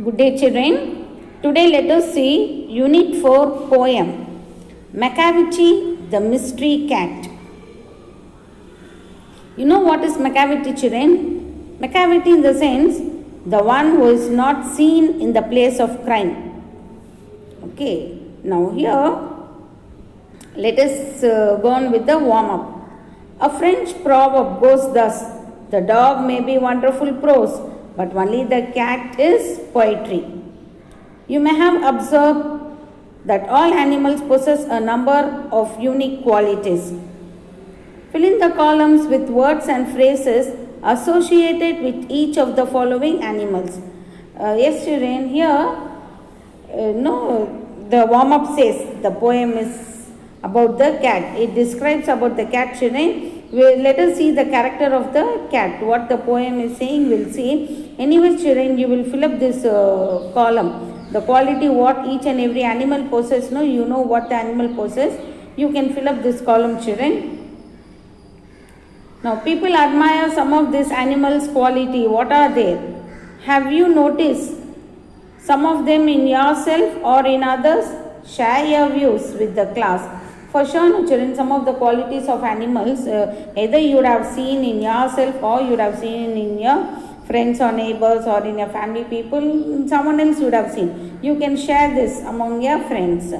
Good day, children. Today let us see Unit 4 poem Macavity the Mystery Cat. You know what is Macavity, children? Macavity in the sense the one who is not seen in the place of crime. Okay, now here let us go on with the warm up. A French proverb goes thus: the dog may be wonderful prose, but only the cat is poetry. You may have observed that all animals possess a number of unique qualities. Fill in the columns with words and phrases associated with each of the following animals. Yes, children, here, the warm-up says the poem is about the cat. It describes about the cat, children. Let us see the character of the cat. What the poem is saying, we'll see. Anyways, children, you will fill up this column. The quality what each and every animal possesses. No, you know what the animal possesses. You can fill up this column, children. Now, people admire some of this animal's quality. What are they? Have you noticed some of them in yourself or in others? Share your views with the class. For sure, no, children, some of the qualities of animals, either you would have seen in yourself or you would have seen in your friends or neighbors or in your family people, someone else you would have seen. You can share this among your friends.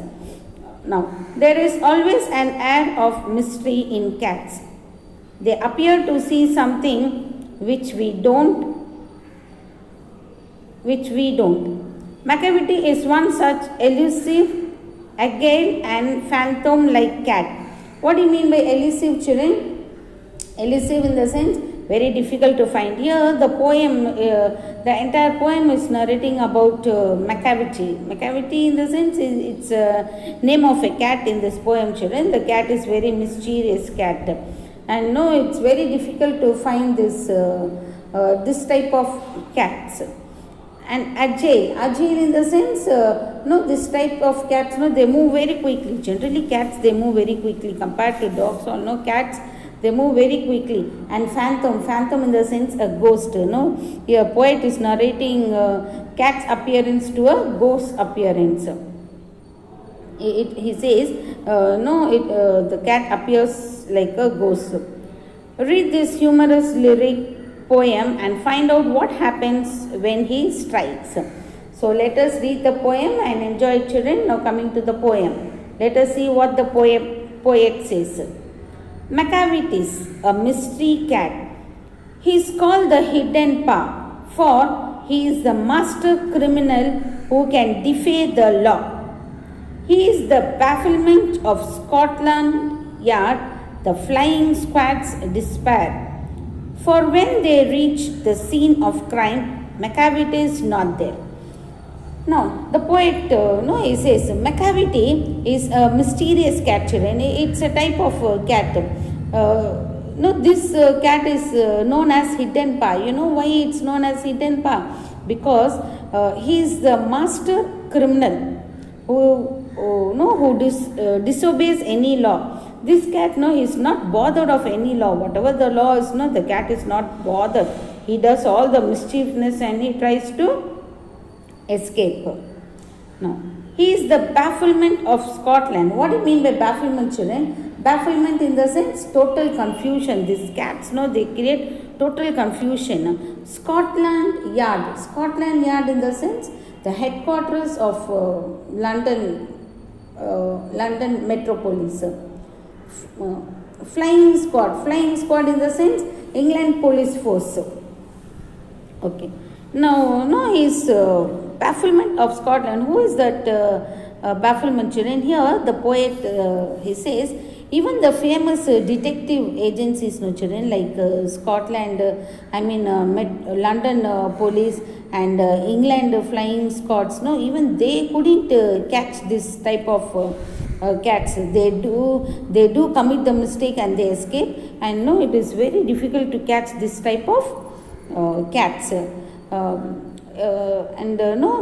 Now, there is always an air of mystery in cats. They appear to see something which we don't. Macavity is one such elusive, agile and phantom-like cat. What do you mean by elusive, children? Elusive in the sense very difficult to find. Here the poem, the entire poem is narrating about Macavity. Macavity in the sense it's a name of a cat in this poem, children. The cat is very mysterious cat. And no, it's very difficult to find this type of cats. And agile in the sense, this type of cats, they move very quickly. Generally, cats, they move very quickly compared to dogs or cats, they move very quickly. And phantom in the sense a ghost. Here, poet is narrating cat's appearance to a ghost appearance. He says, the cat appears like a ghost. Read this humorous lyric poem and find out what happens when he strikes. So let us read the poem and enjoy it, children. Now coming to the poem. Let us see what the poet says. Macavity, a mystery cat. He is called the hidden paw, for he is the master criminal who can defy the law. He is the bafflement of Scotland Yard, the flying squad's despair. For when they reach the scene of crime, Macavity is not there. Now, the poet, he says, Macavity is a mysterious cat, children. It's a type of cat. This cat is known as hidden paw. You know why it's known as hidden paw? Because he is the master criminal who disobeys any law. This cat, is not bothered of any law. Whatever the law is, the cat is not bothered. He does all the mischievousness and he tries to escape. Now, he is the bafflement of Scotland. What do you mean by bafflement, children? Bafflement in the sense total confusion. These cats, they create total confusion. Scotland Yard. Scotland Yard in the sense the headquarters of London metropolis. Flying squad in the sense England police force. Okay. Now is bafflement of Scotland. Who is that bafflement, children? Here the poet he says even the famous detective agencies, children, like Scotland, London police and England flying squads, even they couldn't catch this type of cats. They do commit the mistake and they escape. And it is very difficult to catch this type of cats.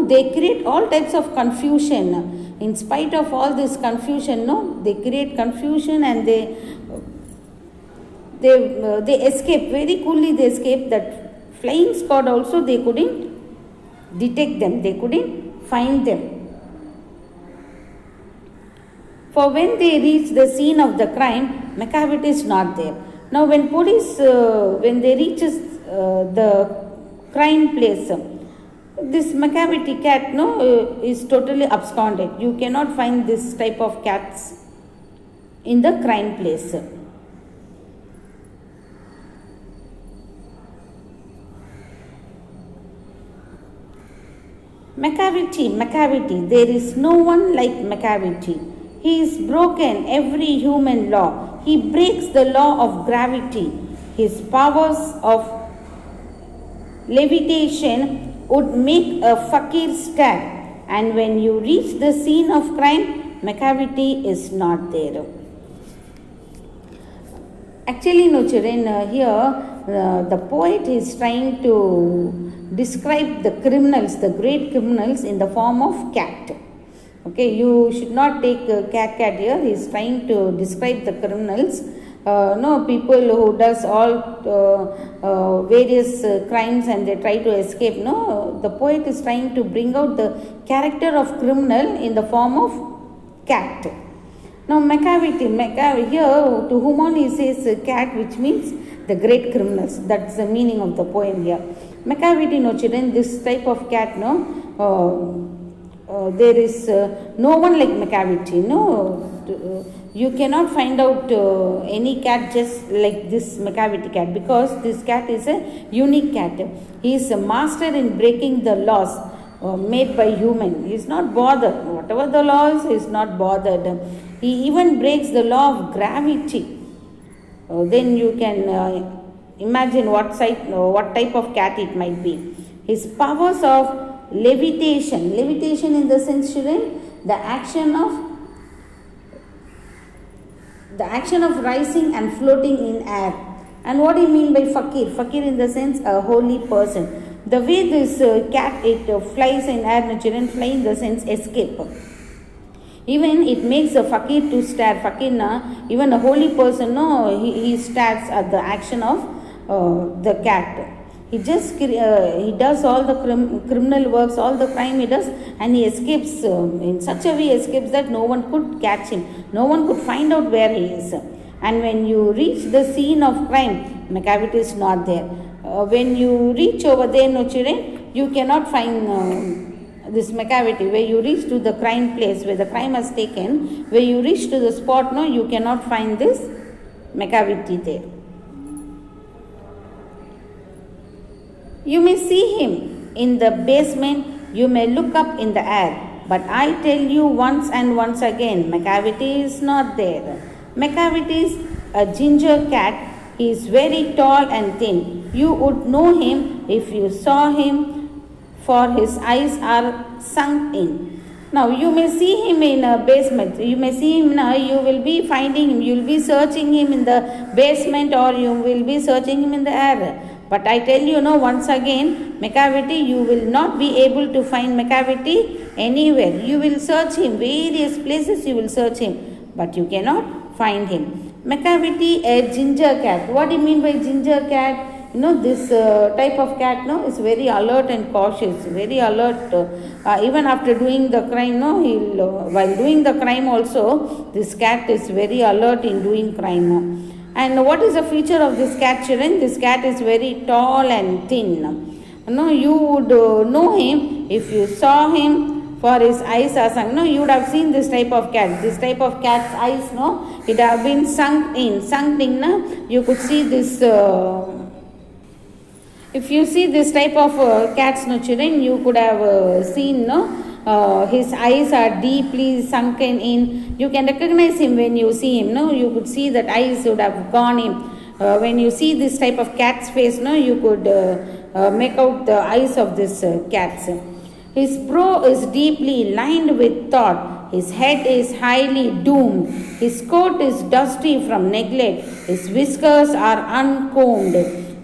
They create all types of confusion. In spite of all this confusion, they create confusion and they escape very coolly. They escape that flying squad also. They couldn't detect them. They couldn't find them. For when they reach the scene of the crime, McCavity is not there. Now, when police, when they reaches the crime place, this McCavity cat, is totally absconded. You cannot find this type of cats in the crime place. McCavity, there is no one like McCavity. He is broken every human law. He breaks the law of gravity. His powers of levitation would make a fakir stare. And when you reach the scene of crime, McCavity is not there. Actually, no children, here the poet is trying to describe the criminals, the great criminals, in the form of cat. Okay, you should not take cat here. He is trying to describe the criminals. People who does all various crimes and they try to escape. The poet is trying to bring out the character of criminal in the form of cat. Now, McCavity here, to whom on he says cat, which means the great criminals. That's the meaning of the poem here. McCavity, no children, this type of cat, there is no one like McCavity. You cannot find out any cat just like this McCavity cat, because this cat is a unique cat. He is a master in breaking the laws made by human. He is not bothered. Whatever the laws, he is not bothered. He even breaks the law of gravity. Then you can imagine what type of cat it might be. His powers of levitation in the sense, children, the action of rising and floating in air. And what do you mean by fakir in the sense a holy person. The way this cat, it flies in air, children, fly in the sense escape. Even it makes a fakir to stare. Fakir, even a holy person, he stares at the action of the cat. He does all the criminal works, all the crime he does, and he escapes in such a way that no one could catch him. No one could find out where he is. And when you reach the scene of crime, McCavity is not there. When you reach over there, no children, you cannot find this McCavity. Where you reach to the crime place, where the crime has taken, where you reach to the spot, you cannot find this McCavity there. You may see him in the basement, you may look up in the air, but I tell you once and once again, McCavity is not there. McCavity is a ginger cat. He is very tall and thin. You would know him if you saw him, for his eyes are sunk in. Now, you may see him in a basement. You may see him now. You will be finding him. You will be searching him in the basement, or you will be searching him in the air. But I tell you, once again, McCavity, you will not be able to find McCavity anywhere. You will search him, various places you will search him, but you cannot find him. McCavity, a ginger cat. What do you mean by ginger cat? This type of cat, is very alert and cautious, very alert. Even after doing the crime, while doing the crime also, this cat is very alert in doing crime. And what is the feature of this cat, children? This cat is very tall and thin. You would know him if you saw him, for his eyes are sunk. You would have seen this type of cat. This type of cat's eyes, it have been sunk in. You could see this. If you see this type of cats, children, you could have seen, his eyes are deeply sunken in. You can recognize him when you see him. You could see that eyes would have gone in. When you see this type of cat's face, you could make out the eyes of this cat. His brow is deeply lined with thought. His head is highly doomed. His coat is dusty from neglect. His whiskers are uncombed.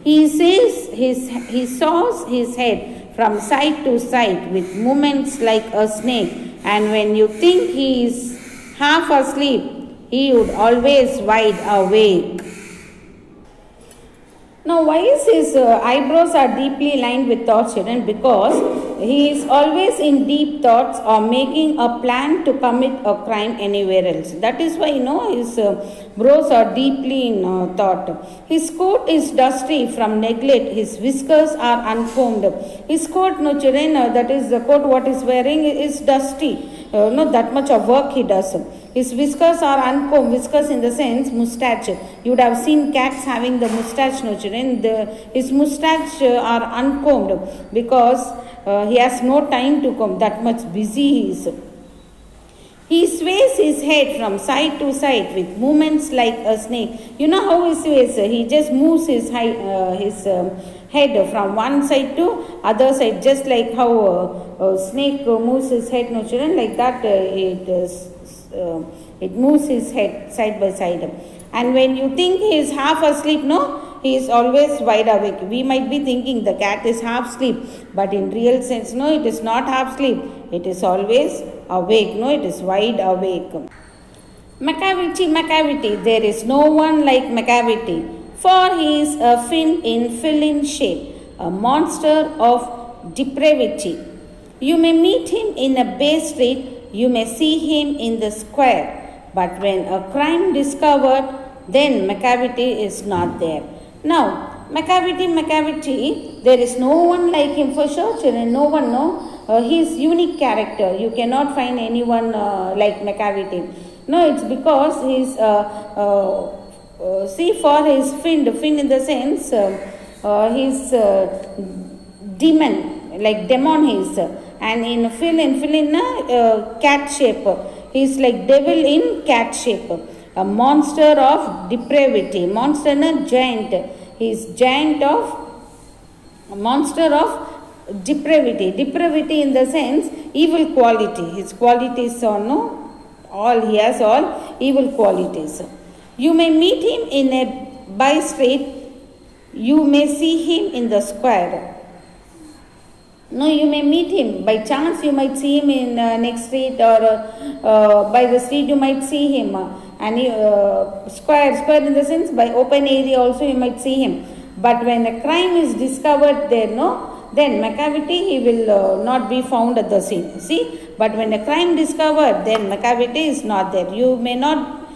He saws his head from side to side with movements like a snake, and when you think he is half asleep, he would always wide awake. Now, why is his eyebrows are deeply lined with thought, children? Because He is always in deep thoughts or making a plan to commit a crime anywhere else. That is why his brows are deeply in thought. His coat is dusty from neglect. His whiskers are uncombed. His coat, no children, that is the coat what is wearing is dusty. Not that much of work he does. His whiskers are uncombed. Whiskers in the sense mustache. You would have seen cats having the mustache, no children. His mustache are uncombed because he has no time to comb. That much busy he is. He sways his head from side to side with movements like a snake. You know how he sways? He just moves his head from one side to other side, just like how a snake moves his head, no children, like that it moves his head side by side. And when you think he is half asleep, no, he is always wide awake. We might be thinking the cat is half asleep, but in real sense, no, it is not half asleep. It is always awake, no, it is wide awake. Macavity, there is no one like Macavity, for he is a fin in feline shape, a monster of depravity. You may meet him in a Bay Street, you may see him in the square, but when a crime discovered, then Macavity is not there. Now, Macavity, there is no one like him for sure, children, no one, no. His unique character, you cannot find anyone like Macavity. No, it's because he's, see for his fin in the sense, he's demon, like demon he is. And in feline cat shape. He is like devil in cat shape. A monster of depravity. Monster giant. He is giant of monster of depravity. Depravity in the sense evil quality. His qualities are he has all evil qualities. You may meet him in a by street. You may see him in the square. No, you may meet him. By chance, you might see him in next street, or by the street you might see him. And square in the sense, by open area also you might see him. But when a crime is discovered there, then Macavity he will not be found at the scene. See, but when a crime discovered, then Macavity is not there. You may not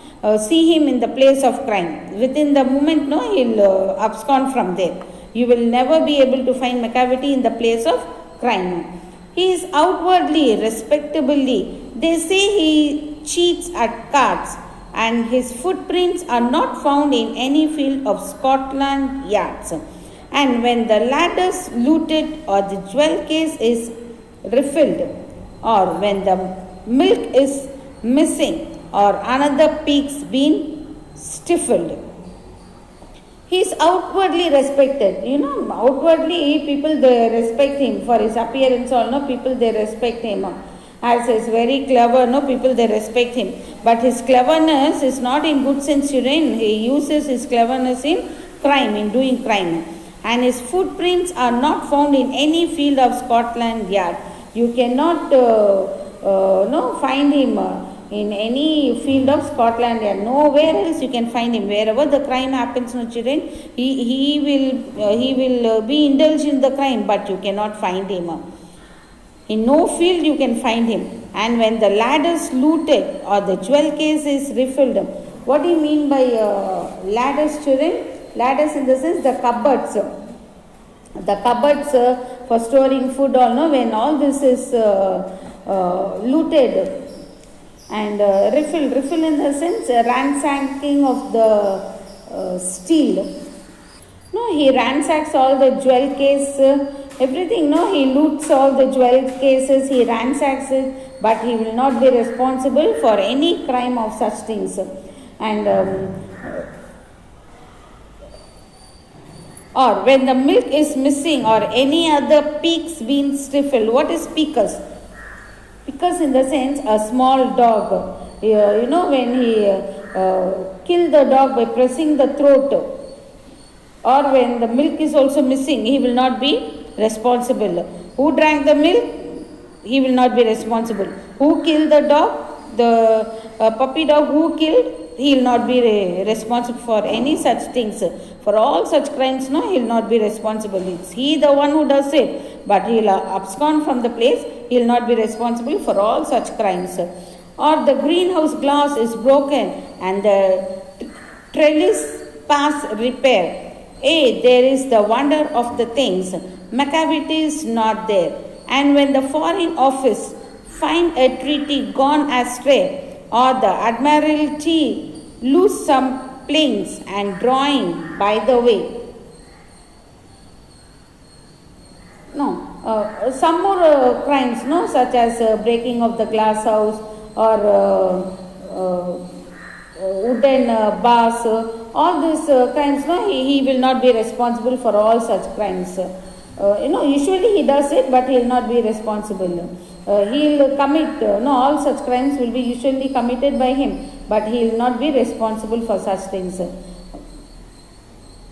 see him in the place of crime. Within the moment, he'll abscond from there. You will never be able to find Macavity in the place of crime. He is outwardly, respectably. They say he cheats at cards, and his footprints are not found in any field of Scotland yards. And when the ladder's looted or the jewel case is refilled, or when the milk is missing, or another peak's been stifled, he is outwardly respected. Outwardly people they respect him for his appearance. People they respect him. As he is very clever, people they respect him. But his cleverness is not in good sense, children. He uses his cleverness in crime, in doing crime. And his footprints are not found in any field of Scotland Yard. You cannot find him in any field of Scotland Yard. Nowhere else you can find him. Wherever the crime happens, children, he will be indulged in the crime, but you cannot find him. In no field you can find him. And when the ladders looted or the jewel case is refilled, what do you mean by ladders, children? Ladders in the sense the cupboards. The cupboards for storing food, when all this is looted and refill in the sense ransacking of the steel. He ransacks all the jewel case, everything. He loots all the jewel cases, he ransacks it, but he will not be responsible for any crime of such things. And or when the milk is missing or any other peaks been stifled. What is peakers? Peakers in the sense a small dog. When he killed the dog by pressing the throat, or when the milk is also missing, he will not be responsible. Who drank the milk? He will not be responsible. Who killed the dog? The puppy dog who killed? he will not be responsible for any such things. For all such crimes, no, he will not be responsible. It's he the one who does it, but he will abscond from the place. He will not be responsible for all such crimes. Or the greenhouse glass is broken and the trellis pass repair. There is the wonder of the things. Macavity is not there. And when the Foreign Office find a treaty gone astray, or the Admiralty lose some planes and drawing by the way. Some more crimes, no, such as breaking of the glass house or wooden bars, all these crimes, no, he will not be responsible for all such crimes. Usually he does it, but he will not be responsible. He will commit, all such crimes will be usually committed by him, but he will not be responsible for such things.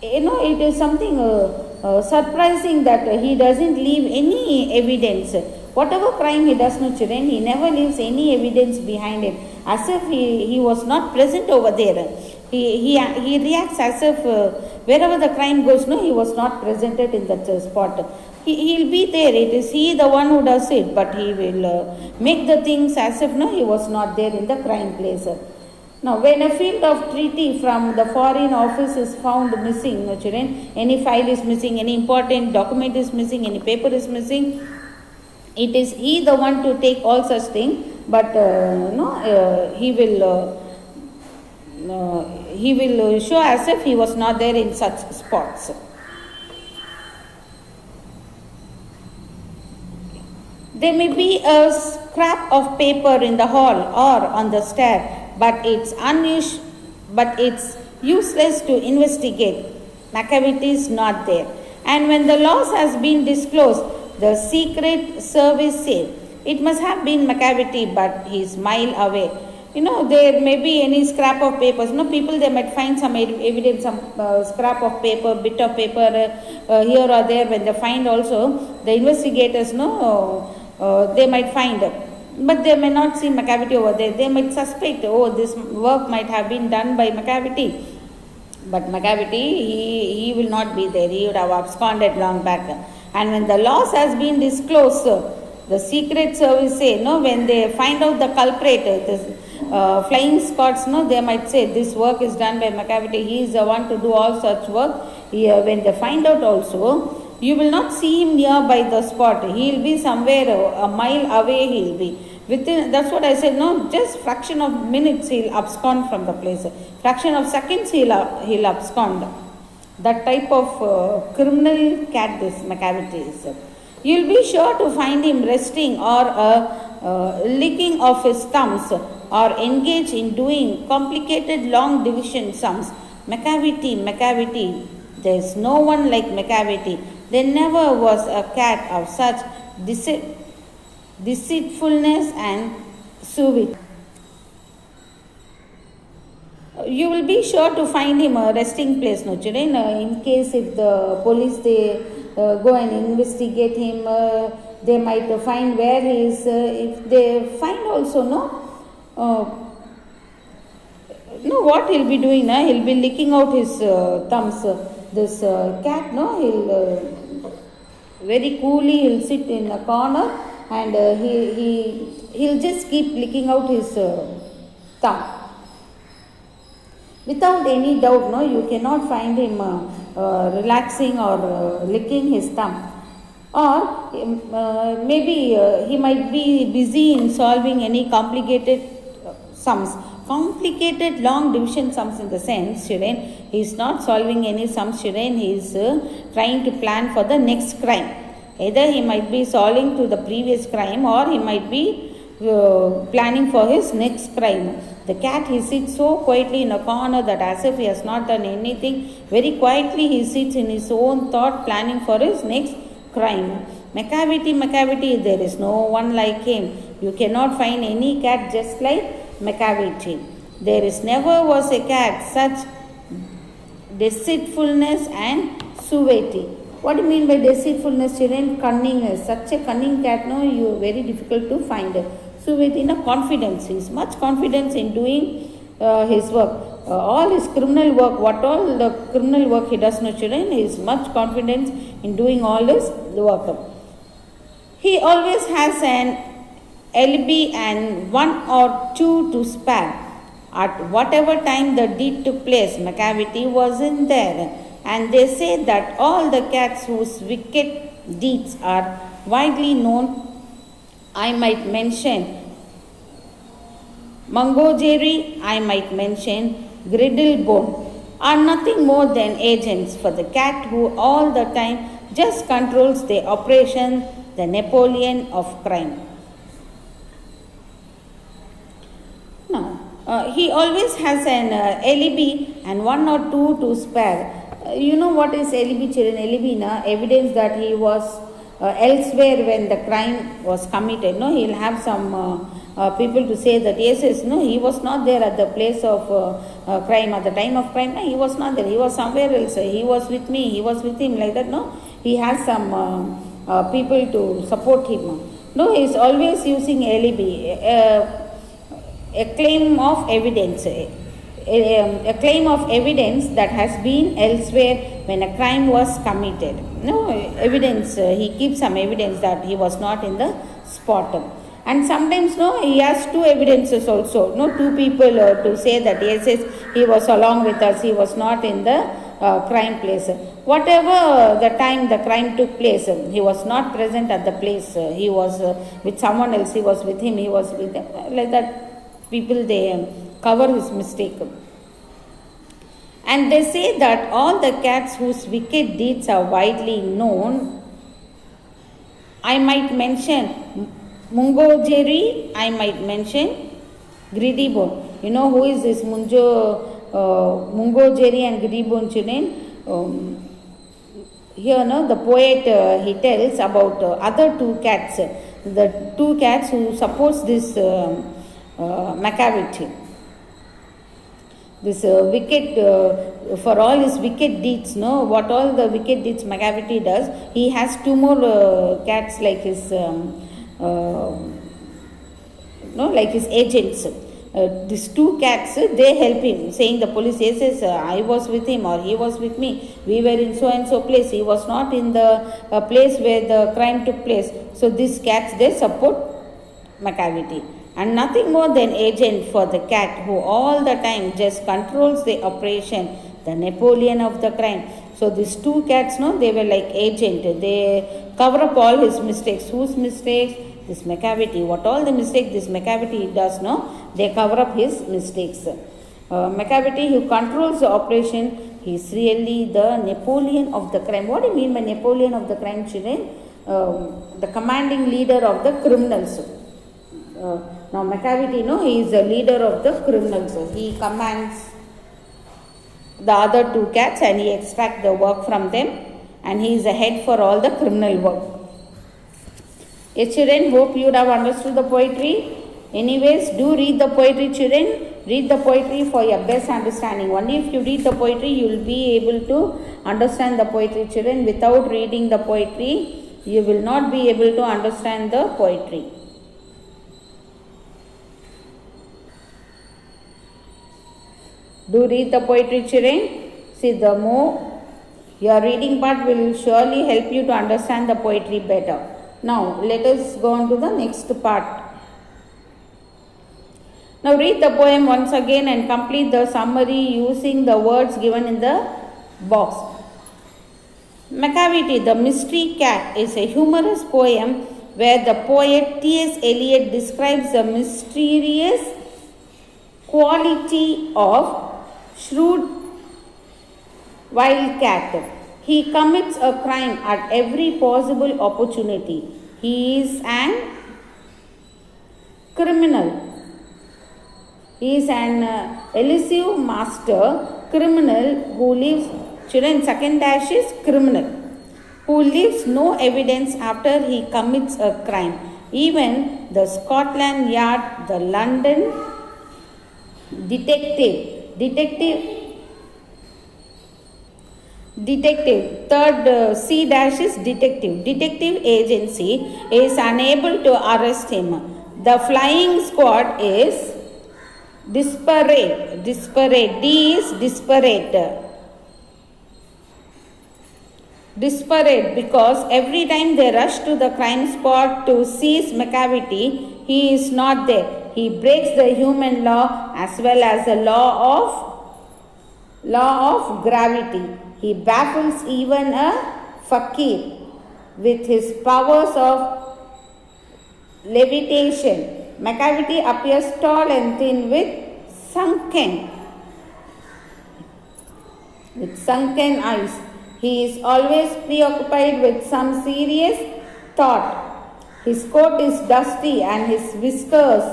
It is something surprising that he doesn't leave any evidence. Whatever crime he does, no children, he never leaves any evidence behind it, as if he was not present over there. He reacts as if wherever the crime goes, no, he was not presented in that spot. He'll be there. It is he the one who does it, but he will make the things as if no, he was not there in the crime place. Now, when a field of treaty from the Foreign Office is found missing, no children, any file is missing, any important document is missing, any paper is missing, it is he the one to take all such things, but he will show as if he was not there in such spots. There may be a scrap of paper in the hall or on the stair, but it's useless to investigate. Macavity is not there. And when the loss has been disclosed, the Secret Service said it must have been Macavity, but he's mile away. There may be any scrap of papers. People, they might find some evidence, some scrap of paper, bit of paper here or there. When they find also, the investigators, they might find, but they may not see Macavity over there. They might suspect, this work might have been done by Macavity. But Macavity, he will not be there. He would have absconded long back. And when the loss has been disclosed, the Secret Service say, when they find out the culprit, Flying Scots, they might say this work is done by Macavity. He is the one to do all such work. When they find out also, you will not see him nearby the spot. He will be somewhere a mile away. He will be within. That's what I said. Just fraction of minutes he'll abscond from the place. Fraction of seconds he'll abscond. That type of criminal cat this Macavity is. You'll be sure to find him resting or licking of his thumbs or engaged in doing complicated long division sums. Macavity. There's no one like Macavity. There never was a cat of such deceitfulness and suavity. You will be sure to find him a resting place, children. In case if the police they go and investigate him, they might find where he is. If they find also, what he'll be doing? He'll be licking out his thumbs. This cat, he'll very coolly he'll sit in a corner and he'll just keep licking out his thumb. Without any doubt, you cannot find him relaxing or licking his thumb. Or maybe he might be busy in solving any complicated sums. Complicated long division sums in the sense, children, he is not solving any sums, children, he is trying to plan for the next crime. Either he might be solving to the previous crime or he might be planning for his next crime. The cat, he sits so quietly in a corner that as if he has not done anything, very quietly he sits in his own thought planning for his next crime. Macavity, there is no one like him. You cannot find any cat just like Macavity. There is never was a cat such deceitfulness and suavity. What do you mean by deceitfulness, children? Cunningness. Such a cunning cat, you very difficult to find. Suavity, confidence. He is much confidence in doing his work. All his criminal work, what all the criminal work he does, no children, he is much confidence in doing all his work. He always has an alibi and one or two to spare. At whatever time the deed took place, McCavity wasn't there. And they say that all the cats whose wicked deeds are widely known, I might mention Mungo Jerry, I might mention Griddlebone, are nothing more than agents for the cat who all the time just controls the operation, the Napoleon of crime. Now, he always has an alibi and one or two to spare. You know what is alibi, children? Alibi, na? Evidence that he was elsewhere when the crime was committed. No, he'll have some people to say that yes, no, he was not there at the place of crime at the time of crime. No, he was not there. He was somewhere else. He was with me. He was with him like that. No, he has some people to support him. No, he is always using alibi. A claim of evidence, a claim of evidence that has been elsewhere when a crime was committed. No evidence, he keeps some evidence that he was not in the spot. And sometimes, no, he has two evidences also. No, two people to say that yes, he was along with us, he was not in the crime place. Whatever the time the crime took place, he was not present at the place. He was with someone else. He was with him. He was with them. Like that. People, they cover his mistake. And they say that all the cats whose wicked deeds are widely known, I might mention Mungo Jerry, I might mention Griddlebone. You know who is this Mungo Jerry and Griddlebone children? Here, no, the poet he tells about other two cats, the two cats who supports this McCavity. This wicked, for all his wicked deeds, no, what all the wicked deeds McCavity does, he has two more cats like his, like his agents. These two cats, they help him, saying the police says, I was with him or he was with me. We were in so and so place. He was not in the place where the crime took place. So these cats, they support McCavity. And nothing more than agent for the cat who all the time just controls the operation, the Napoleon of the crime. So these two cats, no, they were like agent. They cover up all his mistakes. Whose mistakes? This McCavity. What all the mistakes this McCavity does, no, they cover up his mistakes. McCavity, who controls the operation, he is really the Napoleon of the crime. What do you mean by Napoleon of the crime, children? The commanding leader of the criminals. Now McCavity, no, he is the leader of the criminals. He commands the other two cats and he extracts the work from them, and he is the head for all the criminal work. Yes, children, hope you would have understood the poetry. Anyways, do read the poetry, children. Read the poetry for your best understanding. Only if you read the poetry, you will be able to understand the poetry, children. Without reading the poetry, you will not be able to understand the poetry. Do read the poetry, children. See, the more your reading part will surely help you to understand the poetry better. Now, let us go on to the next part. Now, read the poem once again and complete the summary using the words given in the box. McCavity, the Mystery Cat, is a humorous poem where the poet T.S. Eliot describes the mysterious quality of shrewd wildcat. He commits a crime at every possible opportunity. He is an criminal. He is an elusive master criminal who leaves, children, second dash is criminal, who leaves no evidence after he commits a crime. Even the Scotland Yard, the London detective, third C dash is detective agency is unable to arrest him. The flying squad is Disparate. Disparate. D is disparate. Disparate because every time they rush to the crime spot to seize McCavity, he is not there. He breaks the human law as well as the law of gravity. He baffles even a fakir with his powers of levitation. McCavity appears tall and thin with sunken eyes. He is always preoccupied with some serious thought. His coat is dusty and his whiskers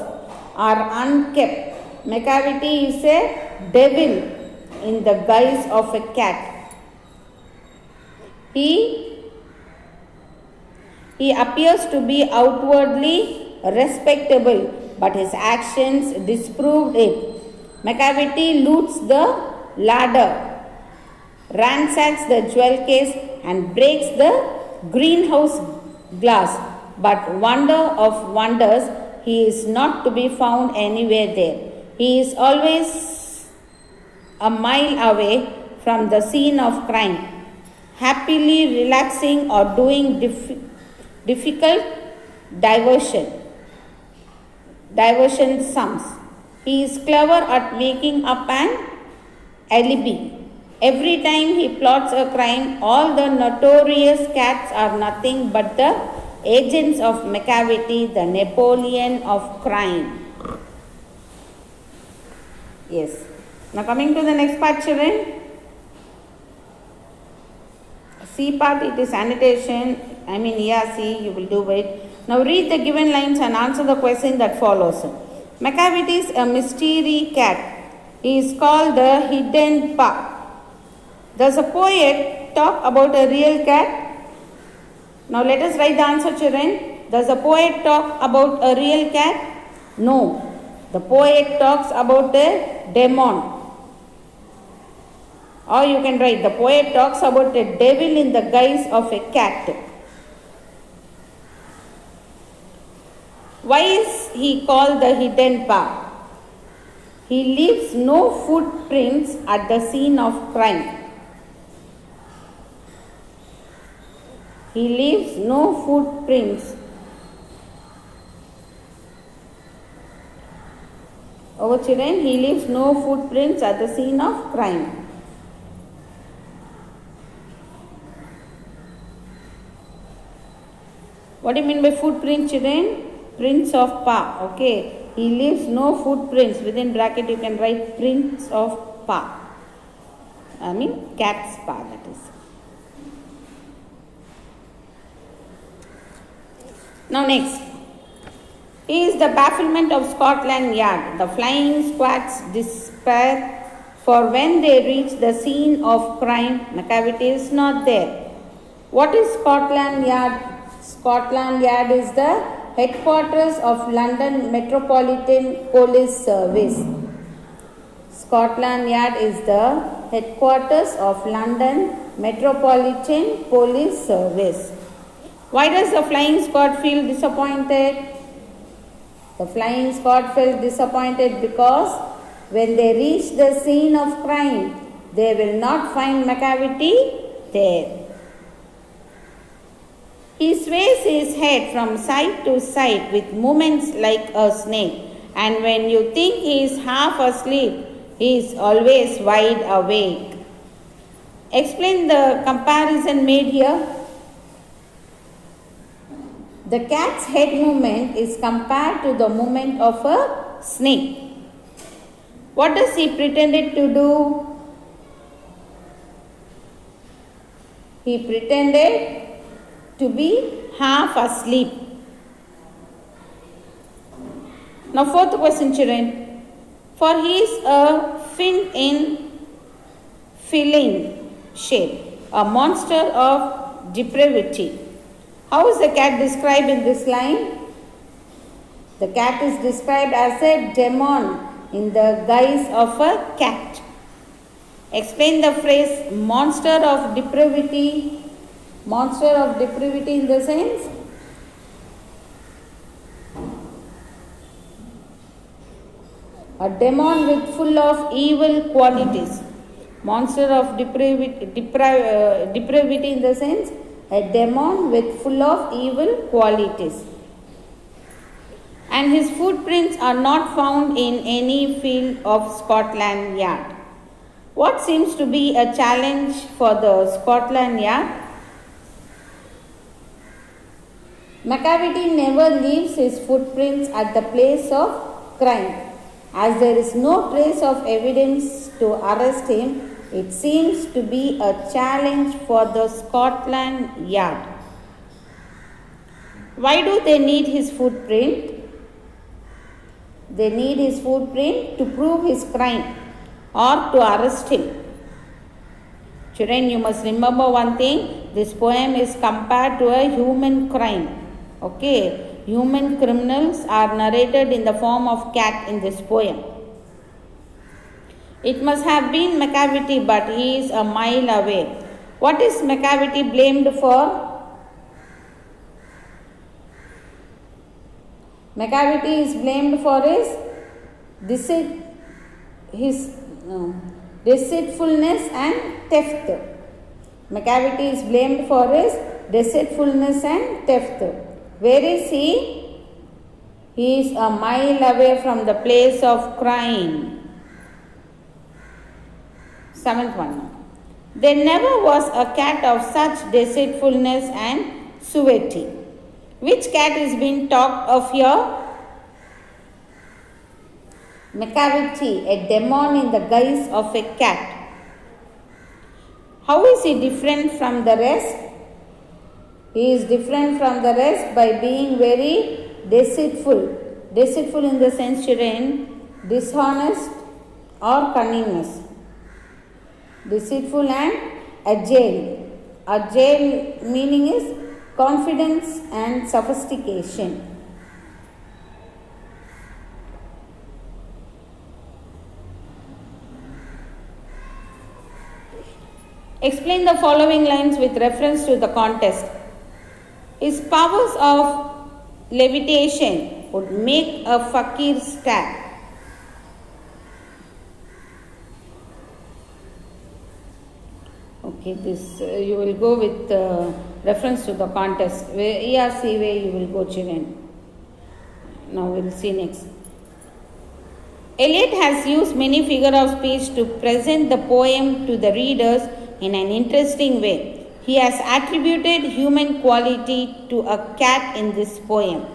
are unkempt. McCavity is a devil in the guise of a cat. He appears to be outwardly respectable, but his actions disproved it. McCavity loots the ladder, ransacks the jewel case and breaks the greenhouse glass. But wonder of wonders, he is not to be found anywhere there. He is always a mile away from the scene of crime, happily relaxing or doing difficult diversion sums. He is clever at making up an alibi. Every time he plots a crime, all the notorious cats are nothing but the agents of McCavity, the Napoleon of crime. Yes. Now coming to the next part, children. C part, it is annotation. C, you will do it. Now read the given lines and answer the question that follows. McCavity is a mystery cat. He is called the hidden paw. Does a poet talk about a real cat? Now let us write the answer, children. Does a poet talk about a real cat? No. The poet talks about a demon. Or you can write, the poet talks about a devil in the guise of a cat. Why is he called the hidden paw? He leaves no footprints at the scene of crime. He leaves no footprints. Our children, he leaves no footprints at the scene of crime. What do you mean by footprint, children? Prints of paw. Okay. He leaves no footprints. Within bracket you can write prints of paw. Cat's paw, that is. Now next, he is the bafflement of Scotland Yard. The flying squad's despair, for when they reach the scene of crime, McCavity is not there. What is Scotland Yard? Scotland Yard is the headquarters of London Metropolitan Police Service. Scotland Yard is the headquarters of London Metropolitan Police Service. Why does the flying squad feel disappointed? The flying squad felt disappointed because when they reach the scene of crime, they will not find McCavity there. He sways his head from side to side with movements like a snake, and when you think he is half asleep, he is always wide awake. Explain the comparison made here. The cat's head movement is compared to the movement of a snake. What does he pretended to do? He pretended to be half asleep. Now fourth question, children. For he is a fin in feline shape, a monster of depravity. How is the cat described in this line? The cat is described as a demon in the guise of a cat. Explain the phrase monster of depravity. Monster of depravity in the sense? a demon with full of evil qualities. Monster of depravity in the sense, a demon with full of evil qualities. And his footprints are not found in any field of Scotland Yard. What seems to be a challenge for the Scotland Yard? McCavity never leaves his footprints at the place of crime. As there is no trace of evidence to arrest him, it seems to be a challenge for the Scotland Yard. Why do they need his footprint? They need his footprint to prove his crime or to arrest him. Children, you must remember one thing. This poem is compared to a human crime. Okay, human criminals are narrated in the form of cat in this poem. It must have been McCavity, but he is a mile away. What is McCavity blamed for? McCavity is blamed for his deceitfulness and theft. McCavity is blamed for his deceitfulness and theft. Where is he? He is a mile away from the place of crime. Seventh one. There never was a cat of such deceitfulness and suavity. Which cat is being talked of here? McCavity, a demon in the guise of a cat. How is he different from the rest? He is different from the rest by being very deceitful. Deceitful in the sense, children, dishonest or cunningness. Deceitful and agile. Agile meaning is confidence and sophistication. Explain the following lines with reference to the contest. His powers of levitation would make a fakir stare. Okay, this you will go with reference to the contest. ERC way you will go, children. Now we will see next. Eliot has used many figures of speech to present the poem to the readers in an interesting way. He has attributed human quality to a cat in this poem.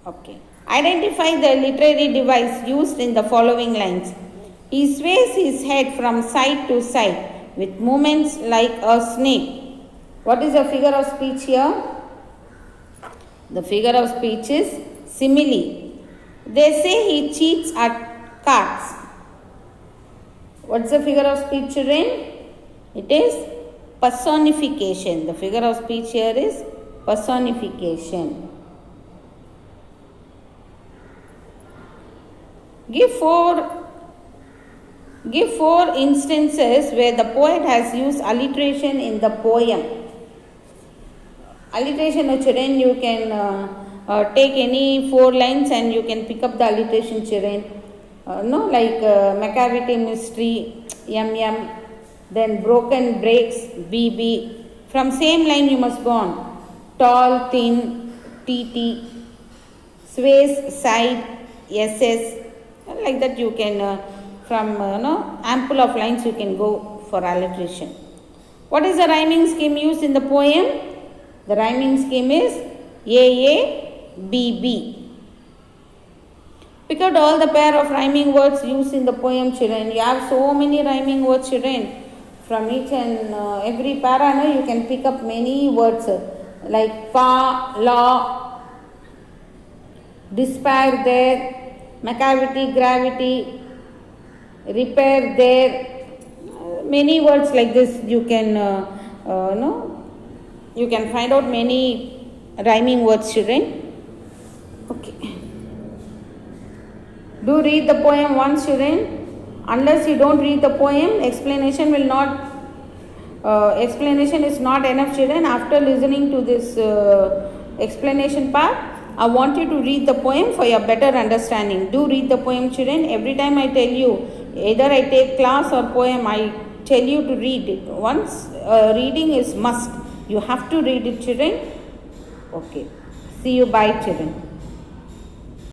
Okay. Identify the literary device used in the following lines. He sways his head from side to side with movements like a snake. What is the figure of speech here? The figure of speech is simile. They say he cheats at cards. What's the figure of speech, children? It is personification. The figure of speech here is personification. Give four instances where the poet has used alliteration in the poem. Alliteration, children, you can take any 4 lines and you can pick up the alliteration, children. Like McCavity mystery, MM, then broken breaks, BB. From same line you must go on. Tall, thin, TT, sways, side, SS. Like that you can, from ample of lines you can go for alliteration. What is the rhyming scheme used in the poem? The rhyming scheme is AABB. Pick out all the pair of rhyming words used in the poem, children. You have so many rhyming words, children. From each and every para, you can pick up many words like pa, law, despair there, McCavity, gravity, repair there. Many words like this you can you can find out many rhyming words, children. Okay. Do read the poem once, children. Unless you don't read the poem, explanation is not enough, children. After listening to this explanation part, I want you to read the poem for your better understanding. Do read the poem, children. Every time I tell you, either I take class or poem, I tell you to read it. Once reading is must. You have to read it, children. Okay. See you. Bye, children.